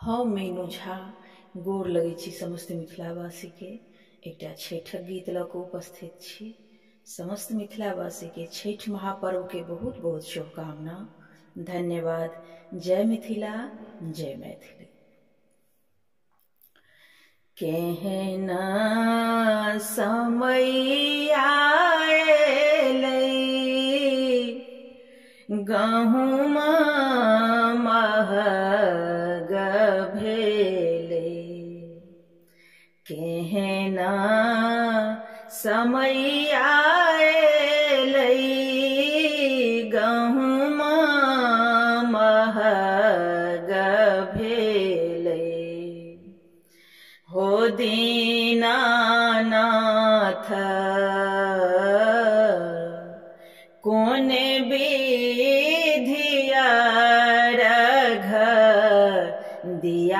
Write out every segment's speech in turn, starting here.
हम मीनू झा गोर लगै छी समस्त मिथिलावासी के एकटा छठिक गीत लऽ कऽ उपस्थित छी। समस्त मिथिलावासी के छठि महापर्व के बहुत बहुत शुभकामना। धन्यवाद। जय मिथिला, जय मैथिली। केहन समय आएलै, गहूँम महग भेलै। केहन समय आएलै, गहूँम महग भेलै। हो दीनानाथ कोन विधिया अर्घ दियायब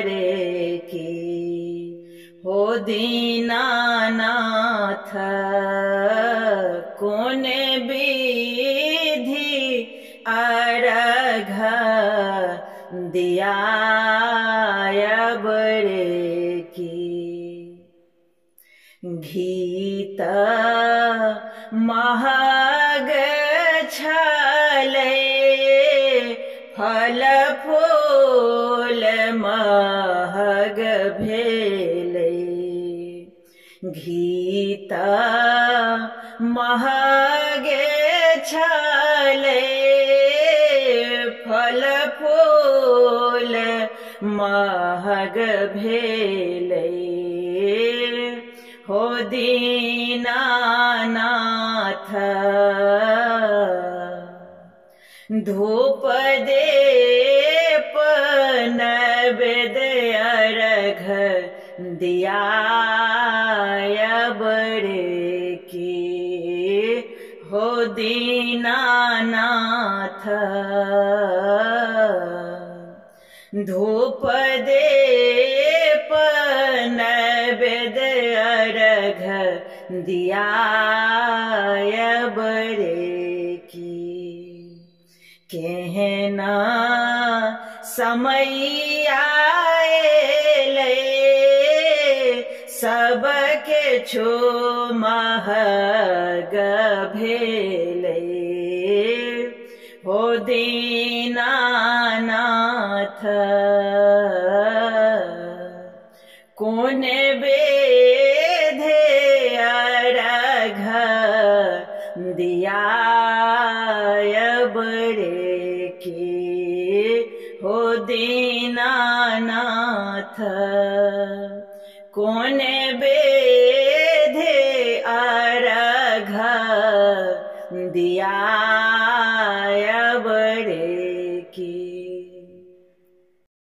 रे की। हो दीनानाथ कोन विधि अर्घ दियायब रे की। घी त महग छलै, फल फूल महग भेलै। घी त महग छलै, फल फूल महग भेलै। हो दीनानाथ धूप दीप नैवेद्य अर्घ दियायब रे की। हो दीनानाथ धूप दीप नैवेद्य अर्घ दियायब रे की। केहन समय आएलै, सबके छो महग भेलै। हो दीनानाथ कोन विधि अर्घ दियायब रे की। हो दीनानाथ कोन विधि अर्घ दिया